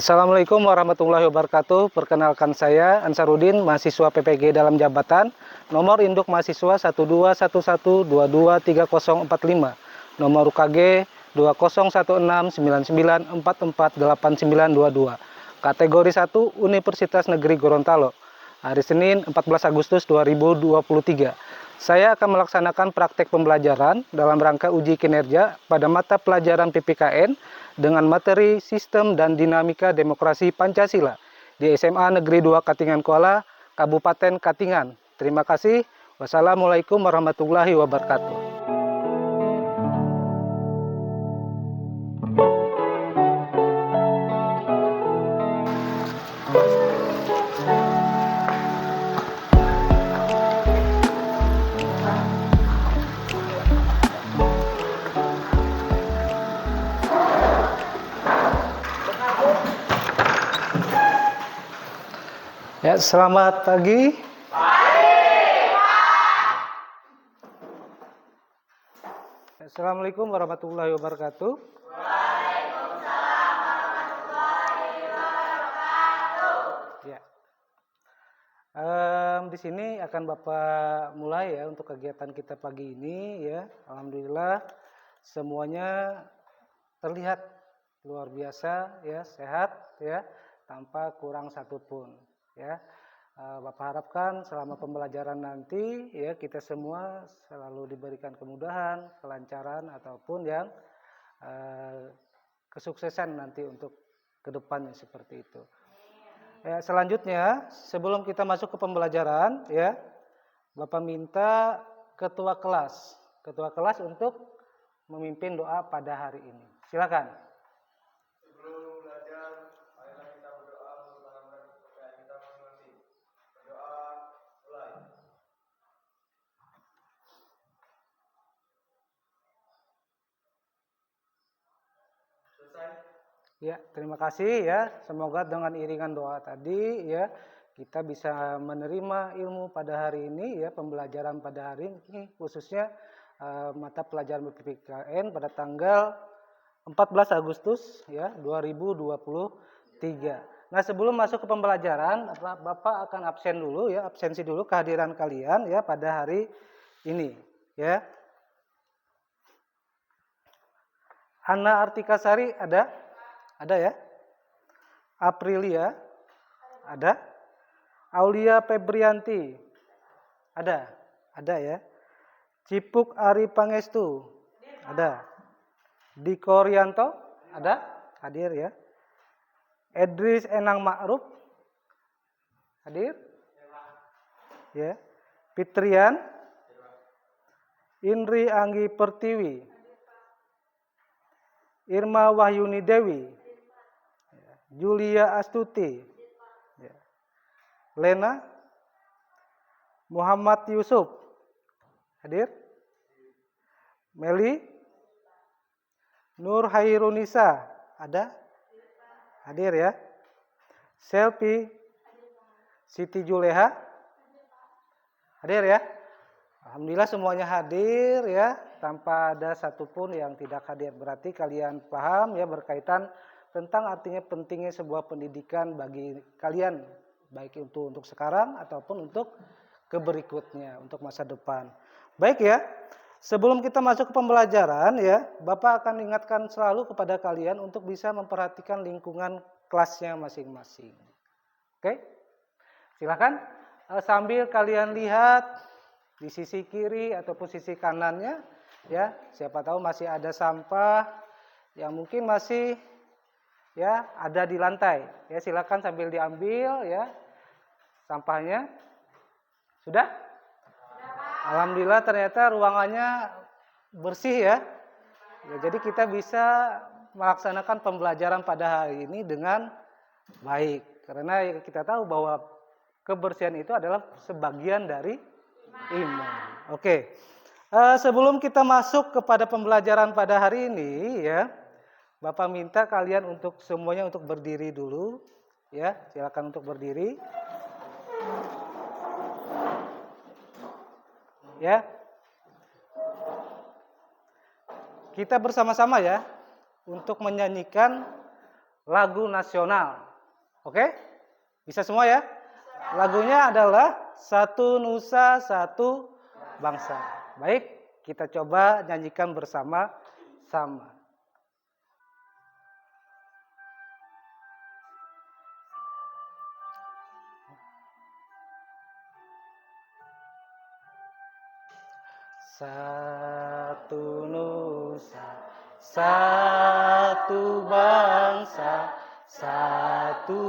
Assalamualaikum warahmatullahi wabarakatuh. Perkenalkan saya Ansarudin, mahasiswa PPG dalam jabatan. Nomor induk mahasiswa 1211223045. Nomor UKG 201699448922. Kategori 1 Universitas Negeri Gorontalo. Hari Senin 14 Agustus 2023. Saya akan melaksanakan praktek pembelajaran dalam rangka uji kinerja pada mata pelajaran PPKN dengan materi Sistem dan Dinamika Demokrasi Pancasila di SMA Negeri 2 Katingan Kuala, Kabupaten Katingan. Terima kasih. Wassalamualaikum warahmatullahi wabarakatuh. Ya, selamat pagi. Assalamualaikum warahmatullahi wabarakatuh. Waalaikumsalam warahmatullahi wabarakatuh. Ya. Di sini akan Bapak mulai ya untuk kegiatan kita pagi ini ya. Alhamdulillah semuanya terlihat luar biasa ya, sehat ya, tanpa kurang satupun ya. Bapak harapkan selama pembelajaran nanti ya kita semua selalu diberikan kemudahan, kelancaran ataupun yang kesuksesan nanti untuk kedepannya seperti itu. Ya, selanjutnya sebelum kita masuk ke pembelajaran ya, Bapak minta ketua kelas untuk memimpin doa pada hari ini. Silakan. Ya, terima kasih ya. Semoga dengan iringan doa tadi ya kita bisa menerima ilmu pada hari ini ya, pembelajaran pada hari ini khususnya mata pelajaran PPKN pada tanggal 14 Agustus ya 2023. Nah, sebelum masuk ke pembelajaran, Bapak akan absen dulu ya, absensi dulu kehadiran kalian ya pada hari ini ya. Hana Artikasari ada? Ada ya? Aprilia? Ada? Aulia Febrianti? Ada? Ada ya? Cipuk Ari Pangestu? Ada? Diko Rianto? Ada? Hadir ya? Edris Enang Ma'ruf? Hadir? Ya. Fitrian? Indri Anggi Pertiwi? Irma Wahyuni Dewi? Julia Astuti? Lena? Muhammad Yusuf? Hadir? Meli? Nur Hairunisa? Ada? Hadir ya? Selfie? Siti Juleha? Hadir ya? Alhamdulillah semuanya hadir ya, tanpa ada satupun yang tidak hadir. Berarti kalian paham ya berkaitan tentang artinya pentingnya sebuah pendidikan bagi kalian, baik itu untuk sekarang ataupun untuk keberikutnya, untuk masa depan. Baik ya, sebelum kita masuk ke pembelajaran ya, Bapak akan ingatkan selalu kepada kalian untuk bisa memperhatikan lingkungan kelasnya masing-masing. Oke, silakan sambil kalian lihat di sisi kiri ataupun sisi kanannya ya, siapa tahu masih ada sampah yang mungkin masih ya ada di lantai ya, silakan sambil diambil ya sampahnya. Sudah? Alhamdulillah ternyata ruangannya bersih ya. Ya, jadi kita bisa melaksanakan pembelajaran pada hari ini dengan baik, karena kita tahu bahwa kebersihan itu adalah sebagian dari iman. Oke. Sebelum kita masuk kepada pembelajaran pada hari ini ya, Bapak minta kalian untuk semuanya untuk berdiri dulu ya. Silakan untuk berdiri. Ya. Kita bersama-sama ya untuk menyanyikan lagu nasional. Oke? Bisa semua ya? Lagunya adalah Satu Nusa Satu Bangsa. Baik, kita coba nyanyikan bersama-sama. Satu nusa, satu bangsa, satu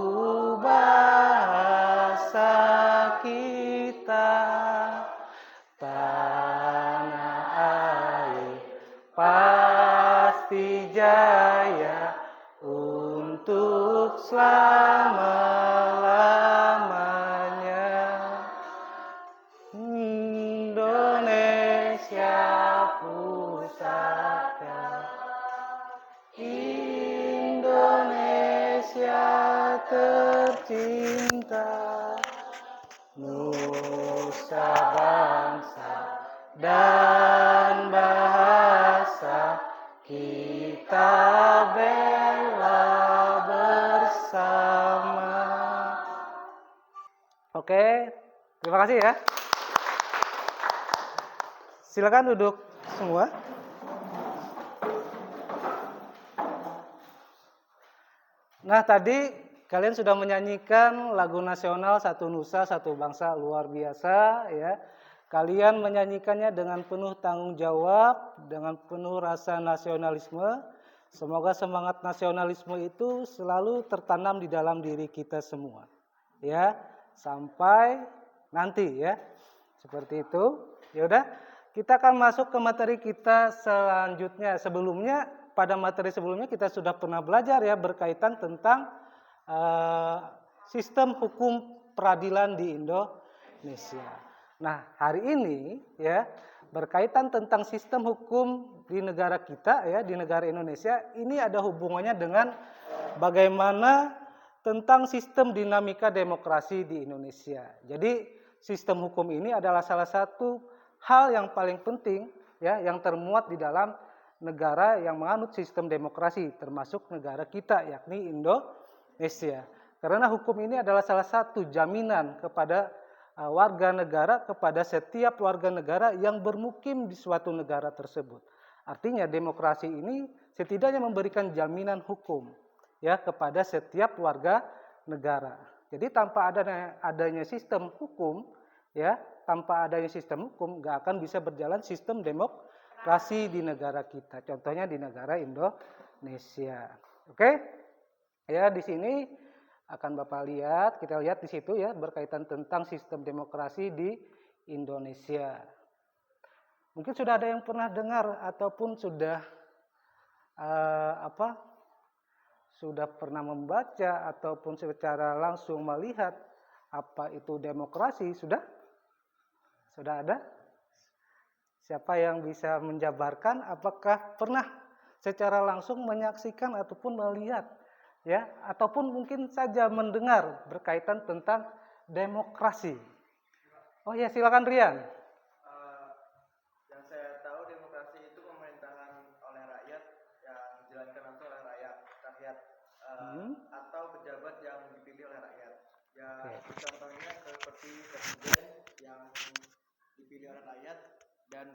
bahasa kita. Tanah air pasti jaya untuk selama-lamanya. Indonesia pusaka, Indonesia tercinta, nusa bangsa dan bahasa kita bela bersama. Oke, terima kasih ya. Silakan duduk semua. Nah, tadi kalian sudah menyanyikan lagu nasional Satu Nusa Satu Bangsa, luar biasa ya. Kalian menyanyikannya dengan penuh tanggung jawab, dengan penuh rasa nasionalisme. Semoga semangat nasionalisme itu selalu tertanam di dalam diri kita semua. Ya, sampai nanti ya. Seperti itu. Ya udah. Kita akan masuk ke materi kita selanjutnya. Sebelumnya, pada materi sebelumnya kita sudah pernah belajar ya berkaitan tentang sistem hukum peradilan di Indonesia. Nah, hari ini ya berkaitan tentang sistem hukum di negara kita ya, di negara Indonesia, ini ada hubungannya dengan bagaimana tentang sistem dinamika demokrasi di Indonesia. Jadi, sistem hukum ini adalah salah satu hal yang paling penting ya yang termuat di dalam negara yang menganut sistem demokrasi termasuk negara kita yakni Indonesia. Karena hukum ini adalah salah satu jaminan kepada warga negara, kepada setiap warga negara yang bermukim di suatu negara tersebut. Artinya demokrasi ini setidaknya memberikan jaminan hukum ya kepada setiap warga negara. Jadi tanpa adanya sistem hukum ya, tanpa adanya sistem hukum nggak akan bisa berjalan sistem demokrasi di negara kita. Contohnya di negara Indonesia. Oke? Ya, di sini akan Bapak lihat, kita lihat di situ ya berkaitan tentang sistem demokrasi di Indonesia. Mungkin sudah ada yang pernah dengar ataupun sudah sudah pernah membaca ataupun secara langsung melihat apa itu demokrasi, sudah? Sudah ada? Siapa yang bisa menjabarkan apakah pernah secara langsung menyaksikan ataupun melihat ya ataupun mungkin saja mendengar berkaitan tentang demokrasi? Oh ya, silakan Rian. Yang saya tahu demokrasi itu pemerintahan oleh rakyat yang dijalankan langsung oleh rakyat atau pejabat yang dipilih oleh rakyat. Ya, contohnya seperti presiden yang dipilih oleh rakyat dan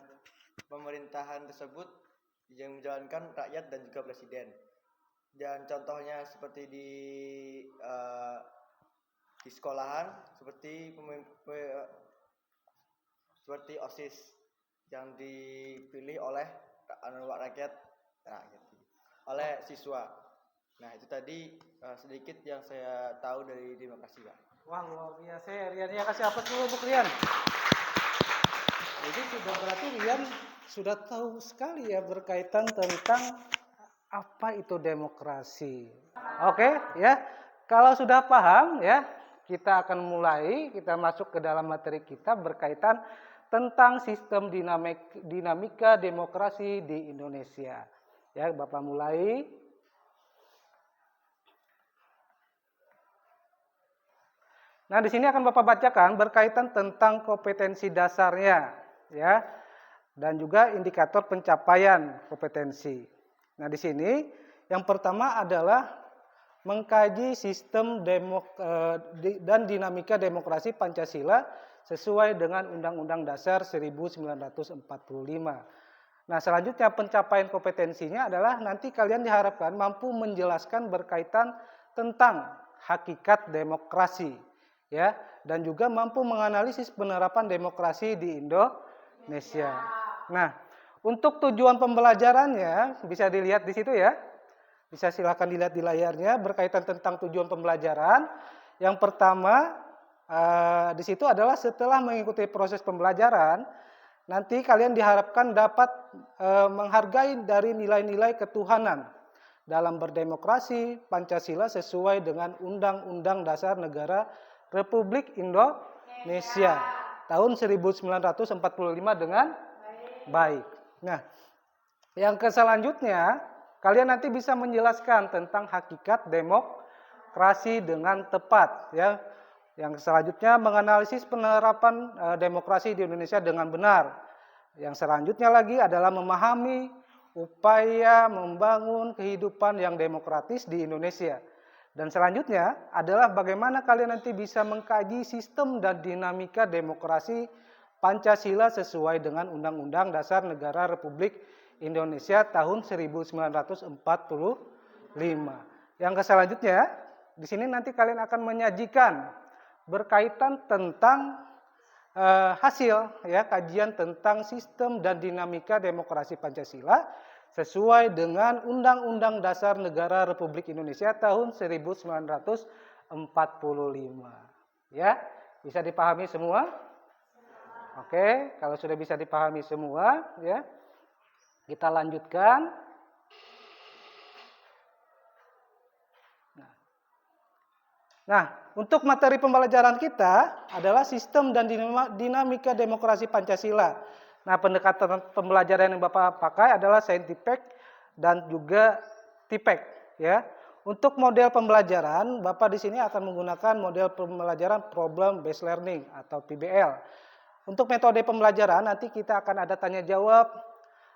pemerintahan tersebut yang menjalankan rakyat dan juga presiden. Dan contohnya seperti di sekolahan seperti OSIS yang dipilih oleh rakyat oleh siswa. Nah, itu tadi sedikit yang saya tahu dari demokrasi, Pak. Wah, luar biasa ya Rian. Ya, kasih apa dulu untuk Rian? Jadi sudah berarti Rian sudah tahu sekali ya berkaitan tentang apa itu demokrasi. Oke, ya. Kalau sudah paham ya, kita akan mulai, kita masuk ke dalam materi kita berkaitan tentang sistem dinamika demokrasi di Indonesia. Ya, Bapak mulai. Nah, di sini akan Bapak bacakan berkaitan tentang kompetensi dasarnya, ya, dan juga indikator pencapaian kompetensi. Nah, di sini yang pertama adalah mengkaji sistem dan dinamika demokrasi Pancasila sesuai dengan Undang-Undang Dasar 1945. Nah, selanjutnya pencapaian kompetensinya adalah nanti kalian diharapkan mampu menjelaskan berkaitan tentang hakikat demokrasi, ya, dan juga mampu menganalisis penerapan demokrasi di Indonesia. Nah, untuk tujuan pembelajarannya bisa dilihat di situ ya. Bisa silakan dilihat di layarnya berkaitan tentang tujuan pembelajaran. Yang pertama di situ adalah setelah mengikuti proses pembelajaran, nanti kalian diharapkan dapat menghargai dari nilai-nilai ketuhanan dalam berdemokrasi Pancasila sesuai dengan Undang-Undang Dasar Negara Republik Indonesia tahun 1945 dengan baik. Nah, yang selanjutnya kalian nanti bisa menjelaskan tentang hakikat demokrasi dengan tepat, ya. Yang selanjutnya menganalisis penerapan demokrasi di Indonesia dengan benar. Yang selanjutnya lagi adalah memahami upaya membangun kehidupan yang demokratis di Indonesia. Dan selanjutnya adalah bagaimana kalian nanti bisa mengkaji sistem dan dinamika demokrasi Pancasila sesuai dengan Undang-Undang Dasar Negara Republik Indonesia tahun 1945. Yang selanjutnya, di sini nanti kalian akan menyajikan berkaitan tentang hasil ya kajian tentang sistem dan dinamika demokrasi Pancasila sesuai dengan Undang-Undang Dasar Negara Republik Indonesia tahun 1945. Ya, bisa dipahami semua? Oke, kalau sudah bisa dipahami semua, ya, kita lanjutkan. Nah, untuk materi pembelajaran kita adalah sistem dan dinamika demokrasi Pancasila. Nah, pendekatan pembelajaran yang Bapak pakai adalah Saintifik dan juga Tipek, ya. Untuk model pembelajaran, Bapak di sini akan menggunakan model pembelajaran Problem Based Learning atau PBL. Untuk metode pembelajaran nanti kita akan ada tanya jawab,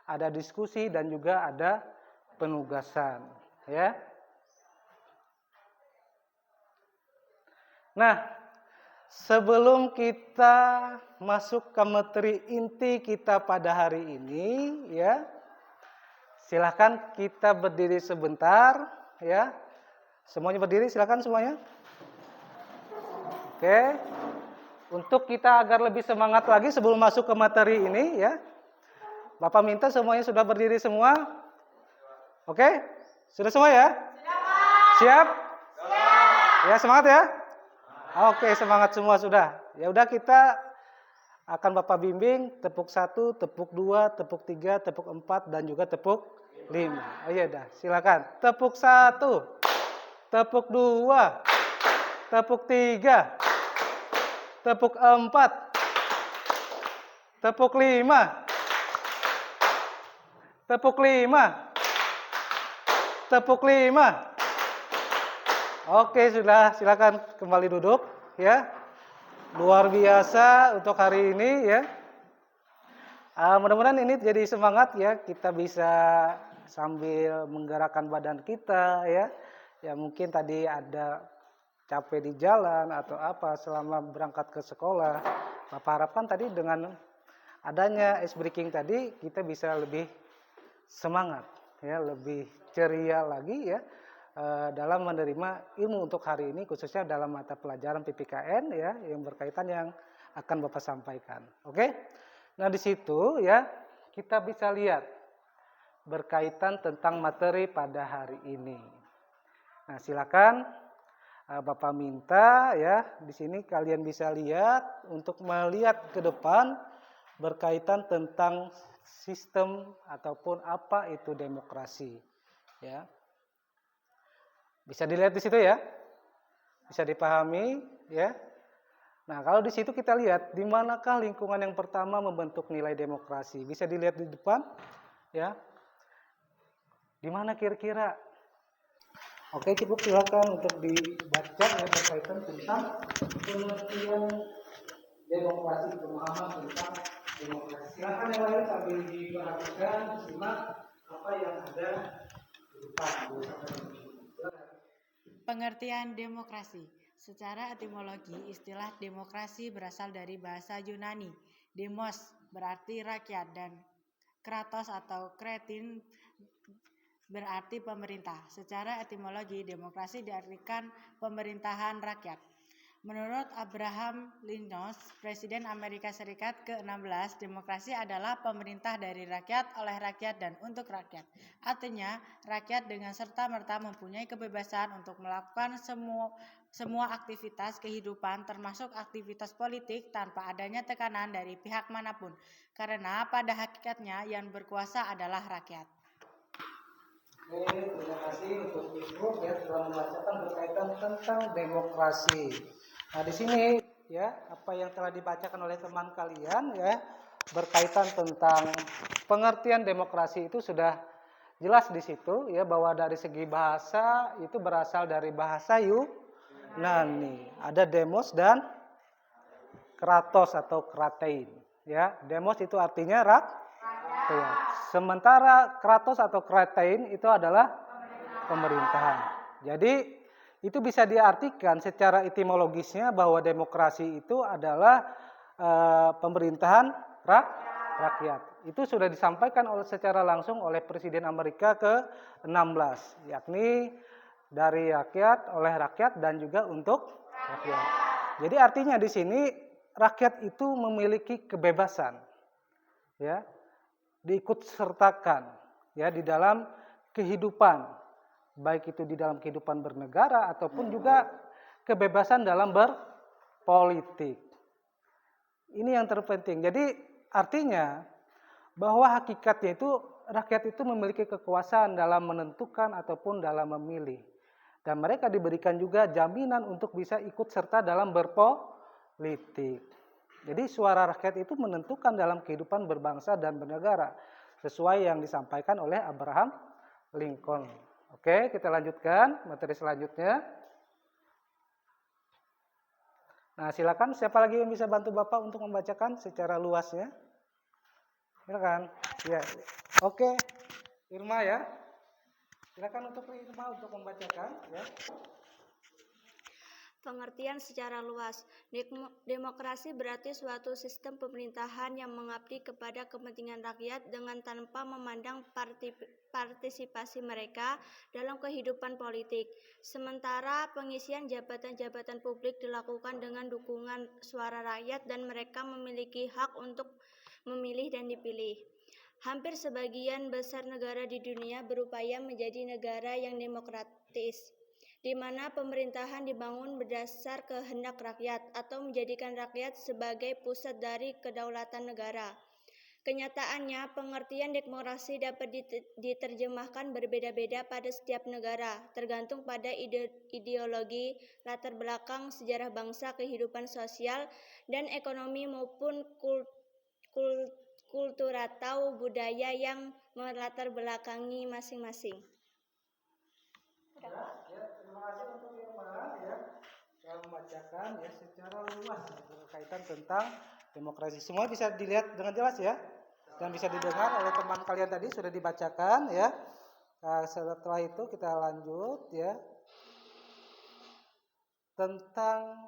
ada diskusi dan juga ada penugasan, ya. Nah, sebelum kita masuk ke materi inti kita pada hari ini, ya, silakan kita berdiri sebentar, ya. Semuanya berdiri, silakan semuanya. Oke. Untuk kita agar lebih semangat lagi sebelum masuk ke materi ini, ya, Bapak minta semuanya sudah berdiri semua. Oke? Sudah semua ya? Siap? Ya, semangat ya? Oke, semangat semua sudah. Ya udah, kita akan Bapak bimbing tepuk 1, tepuk 2, tepuk 3, tepuk 4 dan juga tepuk 5. Oh iya dah, silakan. Tepuk 1, tepuk 2, tepuk 3, tepuk 4, tepuk 5, tepuk 5, tepuk 5. Oke, sudah, silakan kembali duduk, ya. Luar biasa untuk hari ini, ya. Mudah-mudahan ini jadi semangat, ya. Kita bisa sambil menggerakkan badan kita, ya. Ya mungkin tadi ada capek di jalan atau apa selama berangkat ke sekolah. Bapak harapkan tadi dengan adanya ice breaking tadi kita bisa lebih semangat, ya, lebih ceria lagi, ya, dalam menerima ilmu untuk hari ini, khususnya dalam mata pelajaran PPKN, ya, yang berkaitan yang akan Bapak sampaikan. Oke? Nah, di situ, ya, kita bisa lihat berkaitan tentang materi pada hari ini. Nah, silakan Bapak minta, ya, di sini kalian bisa lihat untuk melihat ke depan berkaitan tentang sistem ataupun apa itu demokrasi, ya. Bisa dilihat di situ ya, bisa dipahami, ya. Nah, kalau di situ kita lihat di manakah lingkungan yang pertama membentuk nilai demokrasi. Bisa dilihat di depan, ya. Di mana kira-kira? Oke, cukup silakan untuk dibaca ya berkaitan tentang pengertian demokrasi, pemahaman tentang demokrasi. Silakan yang lain sambil diperhatikan, disimak apa yang ada di depan. Pengertian demokrasi. Secara etimologi, istilah demokrasi berasal dari bahasa Yunani. Demos berarti rakyat dan kratos atau kretin berarti pemerintah. Secara etimologi, demokrasi diartikan pemerintahan rakyat. Menurut Abraham Lincoln, Presiden Amerika Serikat ke-16, demokrasi adalah pemerintah dari rakyat, oleh rakyat, dan untuk rakyat. Artinya, rakyat dengan serta-merta mempunyai kebebasan untuk melakukan semua aktivitas kehidupan, termasuk aktivitas politik, tanpa adanya tekanan dari pihak manapun. Karena pada hakikatnya yang berkuasa adalah rakyat. Oke, terima kasih untuk Ibu ya telah membacakan berkaitan tentang demokrasi. Nah, di sini ya apa yang telah dibacakan oleh teman kalian ya berkaitan tentang pengertian demokrasi itu sudah jelas di situ ya bahwa dari segi bahasa itu berasal dari bahasa Yunani. Ada demos dan kratos atau kratein ya. Demos itu artinya rakyat. Sementara kratos atau kratein itu adalah pemerintahan. Jadi itu bisa diartikan secara etimologisnya bahwa demokrasi itu adalah pemerintahan rakyat. Itu sudah disampaikan secara langsung oleh Presiden Amerika ke-16, yakni dari rakyat, oleh rakyat, dan juga untuk rakyat. Jadi artinya di sini rakyat itu memiliki kebebasan, ya, diikut sertakan, ya, di dalam kehidupan, baik itu di dalam kehidupan bernegara ataupun juga kebebasan dalam berpolitik. Ini yang terpenting. Jadi artinya bahwa hakikatnya itu rakyat itu memiliki kekuasaan dalam menentukan ataupun dalam memilih. Dan mereka diberikan juga jaminan untuk bisa ikut serta dalam berpolitik. Jadi suara rakyat itu menentukan dalam kehidupan berbangsa dan bernegara. Sesuai yang disampaikan oleh Abraham Lincoln. Oke, kita lanjutkan materi selanjutnya. Nah, silakan siapa lagi yang bisa bantu Bapak untuk membacakan secara luasnya? Silakan. Ya. Oke. Irma ya. Silakan untuk Irma untuk membacakan ya. Pengertian secara luas. Demokrasi berarti suatu sistem pemerintahan yang mengabdi kepada kepentingan rakyat dengan tanpa memandang partisipasi mereka dalam kehidupan politik. Sementara pengisian jabatan-jabatan publik dilakukan dengan dukungan suara rakyat dan mereka memiliki hak untuk memilih dan dipilih. Hampir sebagian besar negara di dunia berupaya menjadi negara yang demokratis, di mana pemerintahan dibangun berdasar kehendak rakyat atau menjadikan rakyat sebagai pusat dari kedaulatan negara. Kenyataannya, pengertian demokrasi dapat diterjemahkan berbeda-beda pada setiap negara, tergantung pada ideologi, latar belakang, sejarah bangsa, kehidupan sosial dan ekonomi maupun kultur atau budaya yang melatar belakangi masing-masing. Terima kasih untuk Irma ya telah membacakan ya secara luas berkaitan tentang demokrasi. Semua bisa dilihat dengan jelas ya dan bisa didengar oleh teman kalian tadi sudah dibacakan ya. Nah, setelah itu kita lanjut ya tentang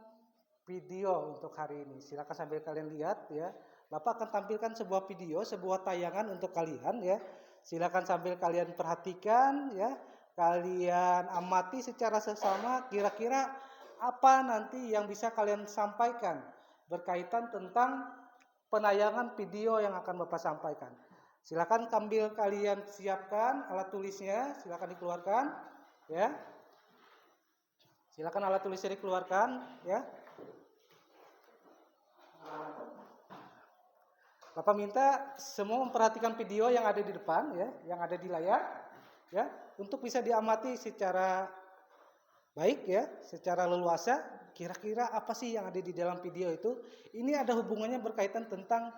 video untuk hari ini. Silakan sambil kalian lihat ya. Bapak akan tampilkan sebuah video, sebuah tayangan untuk kalian ya. Silakan sambil kalian perhatikan ya. Kalian amati secara sesama kira-kira apa nanti yang bisa kalian sampaikan berkaitan tentang penayangan video yang akan Bapak sampaikan. Silakan sambil kalian siapkan alat tulisnya, silakan dikeluarkan ya. Silakan alat tulisnya dikeluarkan ya. Bapak minta semua memperhatikan video yang ada di depan ya, yang ada di layar ya, untuk bisa diamati secara baik ya, secara leluasa kira-kira apa sih yang ada di dalam video itu. Ini ada hubungannya berkaitan tentang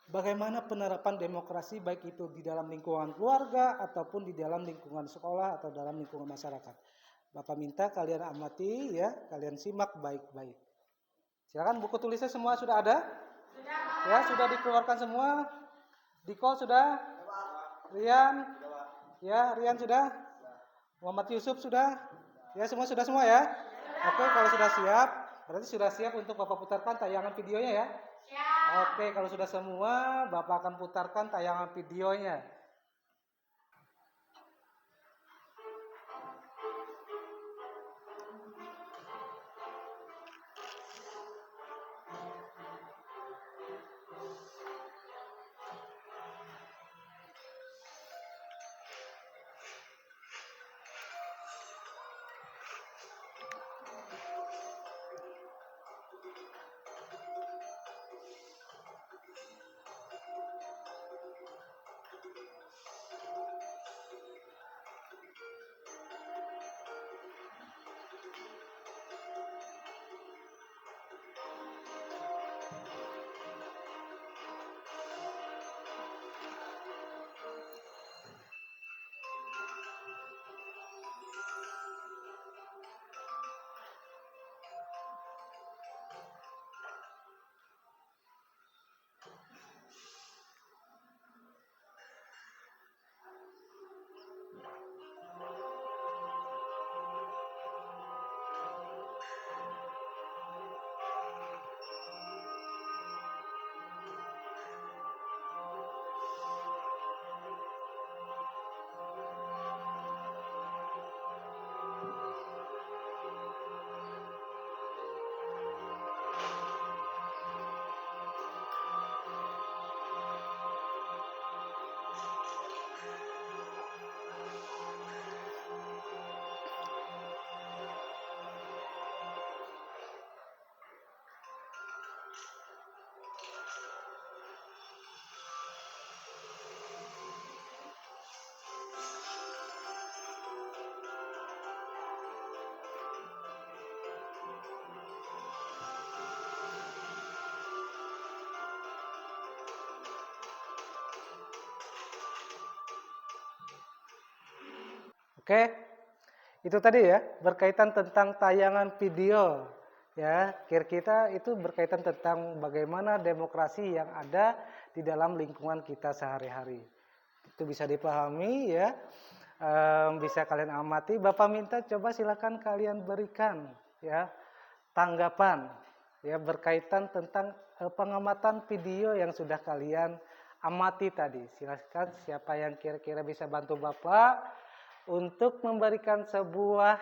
bagaimana penerapan demokrasi baik itu di dalam lingkungan keluarga ataupun di dalam lingkungan sekolah atau dalam lingkungan masyarakat. Bapak minta kalian amati ya, kalian simak baik-baik. Silakan buku tulisnya semua sudah ada? Ya, sudah dikeluarkan semua. Diko sudah? Rian? Ya, Rian sudah? Muhammad Yusuf sudah? Ya, sudah semua ya? Oke, kalau sudah siap, berarti sudah siap untuk Bapak putarkan tayangan videonya ya? Oke, kalau sudah semua, Bapak akan putarkan tayangan videonya. Oke, itu tadi ya, berkaitan tentang tayangan video. Ya, kita itu berkaitan tentang bagaimana demokrasi yang ada di dalam lingkungan kita sehari-hari. Itu bisa dipahami ya, bisa kalian amati. Bapak minta coba silakan kalian berikan ya tanggapan ya berkaitan tentang pengamatan video yang sudah kalian amati tadi. Silakan siapa yang kira-kira bisa bantu Bapak untuk memberikan sebuah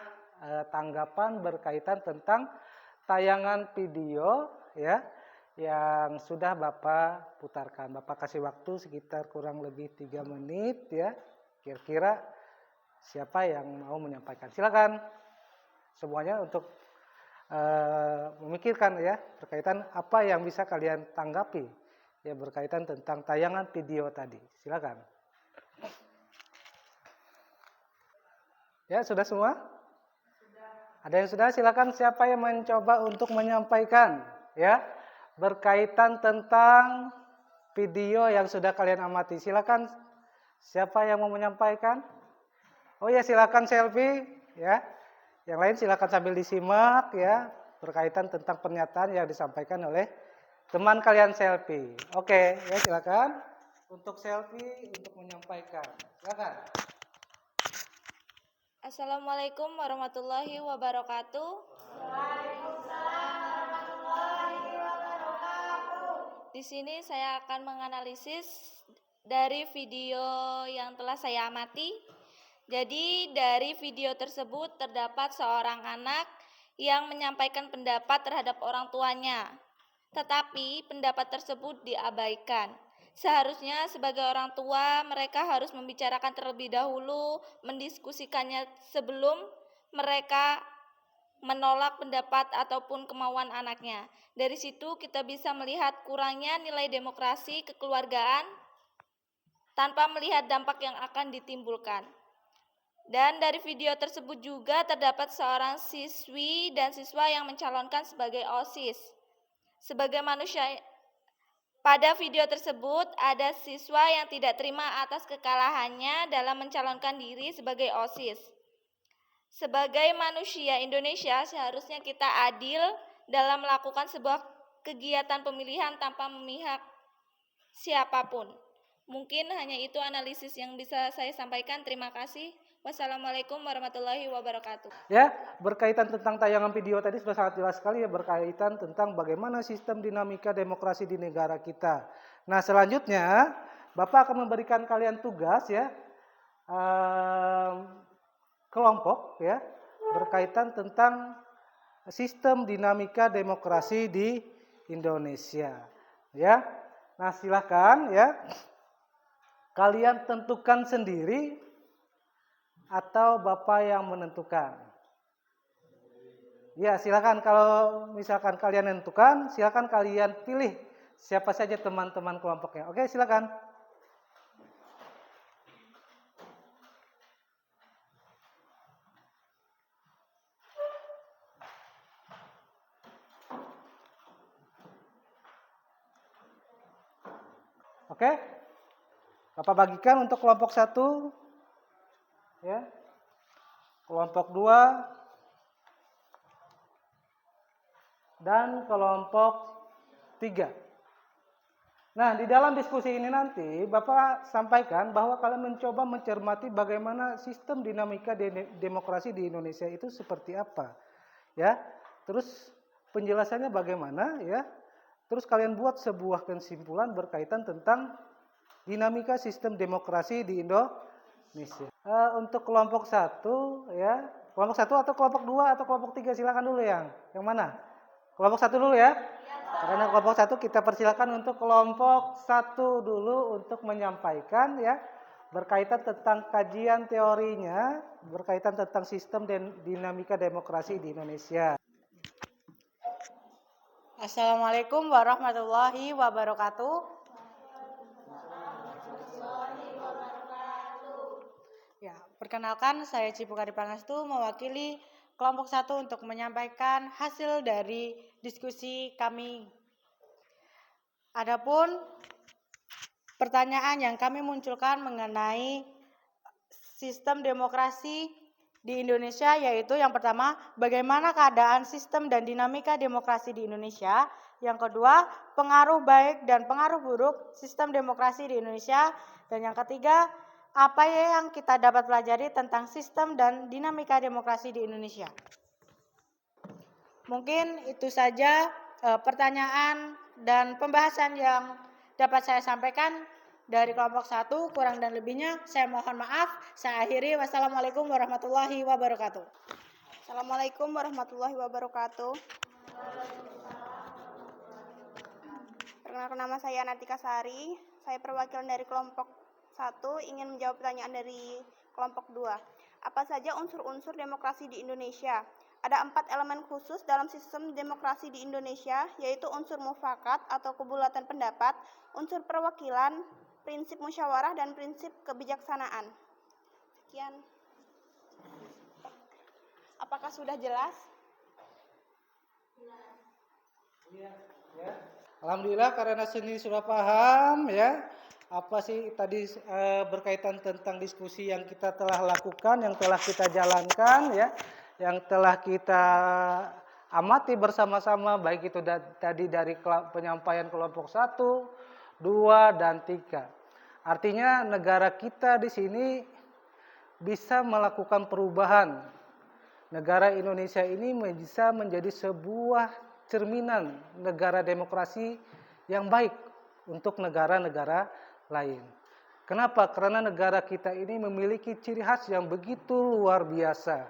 tanggapan berkaitan tentang tayangan video ya yang sudah Bapak putarkan. Bapak kasih waktu sekitar kurang lebih 3 menit ya. Kira-kira siapa yang mau menyampaikan? Silakan semuanya untuk memikirkan ya berkaitan apa yang bisa kalian tanggapi ya berkaitan tentang tayangan video tadi. Silakan. Ya, sudah semua? Ada yang sudah? Silakan siapa yang mencoba untuk menyampaikan ya berkaitan tentang video yang sudah kalian amati. Silakan siapa yang mau menyampaikan? Oh ya, silakan selfie ya. Yang lain silakan sambil disimak ya berkaitan tentang pernyataan yang disampaikan oleh teman kalian selfie. Oke, ya silakan untuk selfie untuk menyampaikan. Silakan. Assalamualaikum warahmatullahi wabarakatuh. Waalaikumsalam warahmatullahi wabarakatuh. Di sini saya akan menganalisis dari video yang telah saya amati. Jadi dari video tersebut terdapat seorang anak yang menyampaikan pendapat terhadap orang tuanya. Tetapi pendapat tersebut diabaikan. Seharusnya sebagai orang tua mereka harus membicarakan terlebih dahulu, mendiskusikannya sebelum mereka menolak pendapat ataupun kemauan anaknya. Dari situ kita bisa melihat kurangnya nilai demokrasi kekeluargaan tanpa melihat dampak yang akan ditimbulkan. Dan dari video tersebut juga terdapat seorang siswi dan siswa yang mencalonkan sebagai OSIS. Sebagai manusia, pada video tersebut ada siswa yang tidak terima atas kekalahannya dalam mencalonkan diri sebagai OSIS. Sebagai manusia Indonesia, seharusnya kita adil dalam melakukan sebuah kegiatan pemilihan tanpa memihak siapapun. Mungkin hanya itu analisis yang bisa saya sampaikan. Terima kasih. Wassalamualaikum warahmatullahi wabarakatuh. Ya, berkaitan tentang tayangan video tadi sudah sangat jelas sekali ya, berkaitan tentang bagaimana sistem dinamika demokrasi di negara kita. Nah, selanjutnya Bapak akan memberikan kalian tugas ya, kelompok ya, berkaitan tentang sistem dinamika demokrasi di Indonesia. Ya, nah silakan ya, kalian tentukan sendiri atau Bapak yang menentukan? Ya, silakan kalau misalkan kalian menentukan, silakan kalian pilih siapa saja teman-teman kelompoknya. Oke, silakan. Oke. Bapak bagikan untuk kelompok 1 ya. Kelompok 2 dan kelompok 3. Nah, di dalam diskusi ini nanti Bapak sampaikan bahwa kalian mencoba mencermati bagaimana sistem dinamika demokrasi di Indonesia itu seperti apa. Ya. Terus penjelasannya bagaimana ya. Terus kalian buat sebuah kesimpulan berkaitan tentang dinamika sistem demokrasi di Indonesia. Untuk kelompok 1 ya. Kelompok 1 atau kelompok 2 atau kelompok 3 silakan dulu yang mana? Kelompok 1 dulu ya. Karena kelompok 1 kita persilakan untuk kelompok 1 dulu untuk menyampaikan ya, berkaitan tentang kajian teorinya, berkaitan tentang sistem dan dinamika demokrasi di Indonesia. Assalamualaikum warahmatullahi wabarakatuh. Ya, perkenalkan saya Cipukari Pangestu mewakili kelompok 1 untuk menyampaikan hasil dari diskusi kami. Adapun pertanyaan yang kami munculkan mengenai sistem demokrasi di Indonesia, yaitu yang pertama, bagaimana keadaan sistem dan dinamika demokrasi di Indonesia. Yang kedua, pengaruh baik dan pengaruh buruk sistem demokrasi di Indonesia. Dan yang ketiga, apa yang kita dapat pelajari tentang sistem dan dinamika demokrasi di Indonesia. Mungkin itu saja pertanyaan dan pembahasan yang dapat saya sampaikan dari kelompok 1, kurang dan lebihnya saya mohon maaf. Saya akhiri. Wassalamualaikum warahmatullahi wabarakatuh. Assalamualaikum warahmatullahi wabarakatuh. Perkenalkan, nama saya Natika Sari. Saya perwakilan dari kelompok 1 ingin menjawab pertanyaan dari kelompok 2. Apa saja unsur-unsur demokrasi di Indonesia? Ada 4 elemen khusus dalam sistem demokrasi di Indonesia, yaitu unsur mufakat atau kebulatan pendapat, unsur perwakilan, prinsip musyawarah, dan prinsip kebijaksanaan. Sekian. Apakah sudah jelas? Ya. Alhamdulillah karena sini sudah paham ya. Apa sih tadi berkaitan tentang diskusi yang kita telah lakukan, yang telah kita jalankan ya, yang telah kita amati bersama-sama, baik itu tadi dari penyampaian kelompok 1, 2, dan 3. Artinya negara kita di sini bisa melakukan perubahan. Negara Indonesia ini bisa menjadi sebuah cerminan negara demokrasi yang baik untuk negara-negara lain. Kenapa? Karena negara kita ini memiliki ciri khas yang begitu luar biasa.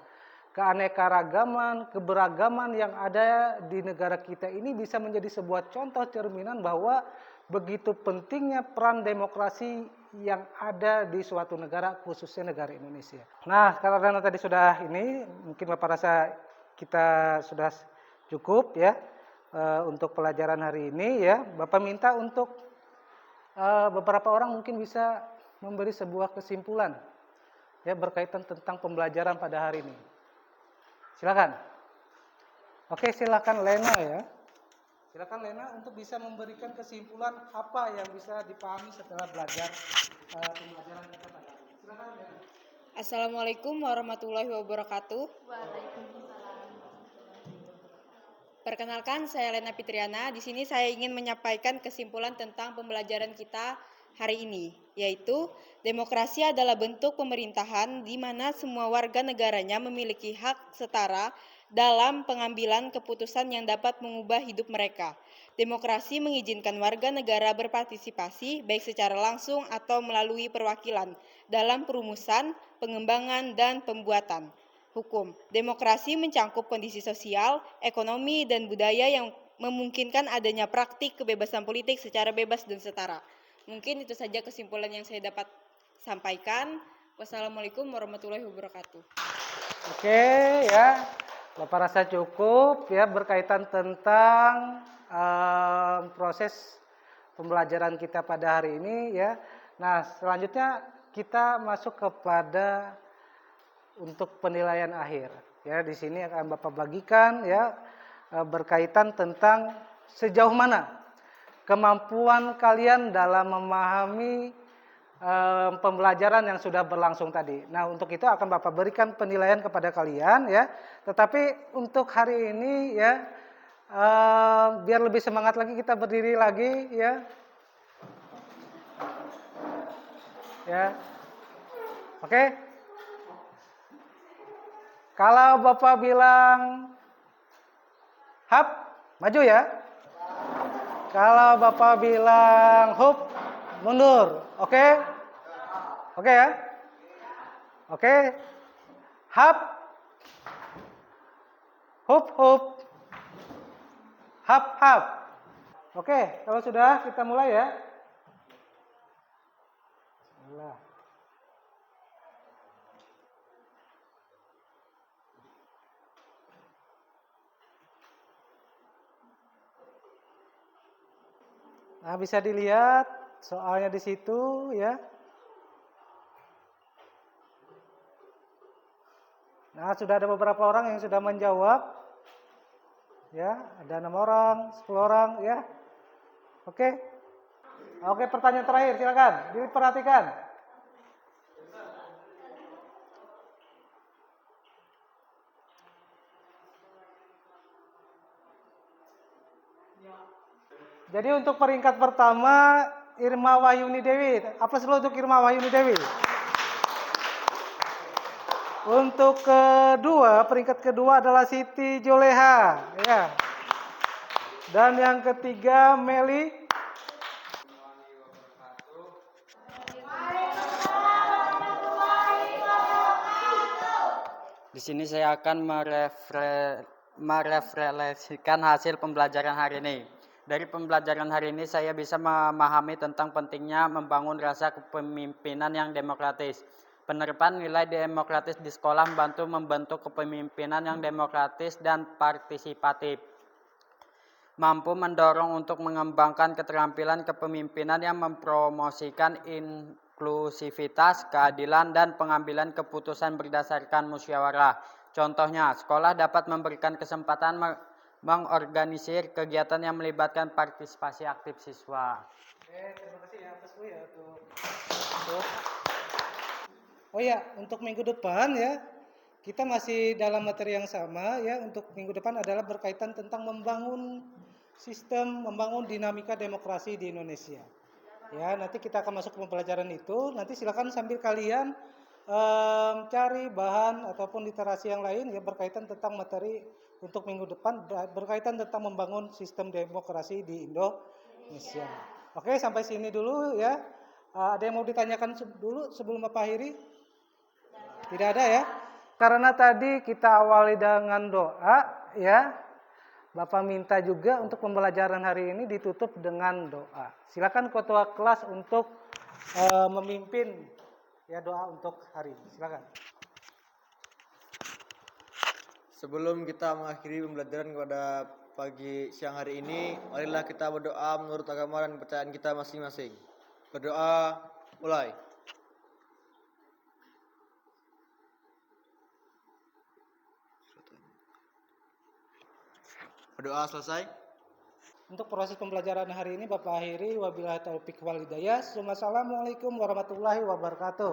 Keanekaragaman, keberagaman yang ada di negara kita ini bisa menjadi sebuah contoh cerminan bahwa begitu pentingnya peran demokrasi yang ada di suatu negara, khususnya negara Indonesia. Nah, karena tadi sudah ini, mungkin Bapak rasa kita sudah cukup ya untuk pelajaran hari ini ya. Bapak minta untuk beberapa orang mungkin bisa memberi sebuah kesimpulan ya berkaitan tentang pembelajaran pada hari ini. Silakan. Oke, silakan Lena ya. Silakan Lena untuk bisa memberikan kesimpulan apa yang bisa dipahami setelah belajar pembelajaran kita pada hari ini. Silakan Lena. Assalamualaikum warahmatullahi wabarakatuh. Perkenalkan, saya Lena Fitriana. Di sini saya ingin menyampaikan kesimpulan tentang pembelajaran kita hari ini, yaitu demokrasi adalah bentuk pemerintahan di mana semua warga negaranya memiliki hak setara dalam pengambilan keputusan yang dapat mengubah hidup mereka. Demokrasi mengizinkan warga negara berpartisipasi baik secara langsung atau melalui perwakilan dalam perumusan, pengembangan, dan pembuatan hukum. Demokrasi mencangkup kondisi sosial, ekonomi, dan budaya yang memungkinkan adanya praktik kebebasan politik secara bebas dan setara. Mungkin itu saja kesimpulan yang saya dapat sampaikan. Wassalamualaikum warahmatullahi wabarakatuh. Oke ya, Bapak rasa cukup ya berkaitan tentang proses pembelajaran kita pada hari ini ya. Nah, selanjutnya kita masuk kepada untuk penilaian akhir. Ya, di sini akan Bapak bagikan ya berkaitan tentang sejauh mana kemampuan kalian dalam memahami pembelajaran yang sudah berlangsung tadi. Nah, untuk itu akan Bapak berikan penilaian kepada kalian ya. Tetapi untuk hari ini ya biar lebih semangat lagi kita berdiri lagi ya. Ya. Oke. Kalau Bapak bilang hap, maju ya. Kalau Bapak bilang hup, mundur. Oke? Oke ya? Oke. Hap. Hup, hup. Hap, hap. Oke, kalau sudah kita mulai ya. Bismillah. Nah, bisa dilihat soalnya di situ ya. Nah, sudah ada beberapa orang yang sudah menjawab. Ya, ada 6 orang, 10 orang ya. Oke. Oke, pertanyaan terakhir silakan diperhatikan. Jadi untuk peringkat pertama Irma Wahyuni Dewi. Aplaus dulu untuk Irma Wahyuni Dewi. Untuk kedua, peringkat kedua adalah Siti Joleha, ya. Dan yang ketiga Meli. Di sini saya akan merefleksikan hasil pembelajaran hari ini. Dari pembelajaran hari ini saya bisa memahami tentang pentingnya membangun rasa kepemimpinan yang demokratis. Penerapan nilai demokratis di sekolah membentuk kepemimpinan yang demokratis dan partisipatif. Mampu mendorong untuk mengembangkan keterampilan kepemimpinan yang mempromosikan inklusivitas, keadilan, dan pengambilan keputusan berdasarkan musyawarah. Contohnya, sekolah dapat memberikan kesempatan mengorganisir kegiatan yang melibatkan partisipasi aktif siswa. Oke, terima kasih ya atas ya untuk. Oh ya, untuk minggu depan ya, kita masih dalam materi yang sama ya. Untuk minggu depan adalah berkaitan tentang membangun sistem, membangun dinamika demokrasi di Indonesia. Ya, nanti kita akan masuk ke pembelajaran itu. Nanti silakan sambil kalian cari bahan ataupun literasi yang lain ya berkaitan tentang materi untuk minggu depan berkaitan tentang membangun sistem demokrasi di Indonesia. Oke, sampai sini dulu ya. Ada yang mau ditanyakan dulu sebelum Bapak akhiri? Tidak ada ya. Karena tadi kita awali dengan doa ya. Bapak minta juga untuk pembelajaran hari ini ditutup dengan doa. Silakan ketua kelas untuk memimpin ya doa untuk hari ini. Silakan. Sebelum kita mengakhiri pembelajaran pada pagi siang hari ini, marilah kita berdoa menurut agama dan kepercayaan kita masing-masing. Berdoa, mulai. Berdoa selesai. Untuk proses pembelajaran hari ini Bapak akhiri wabillahi taufik wal hidayah. Wassalamualaikum warahmatullahi wabarakatuh.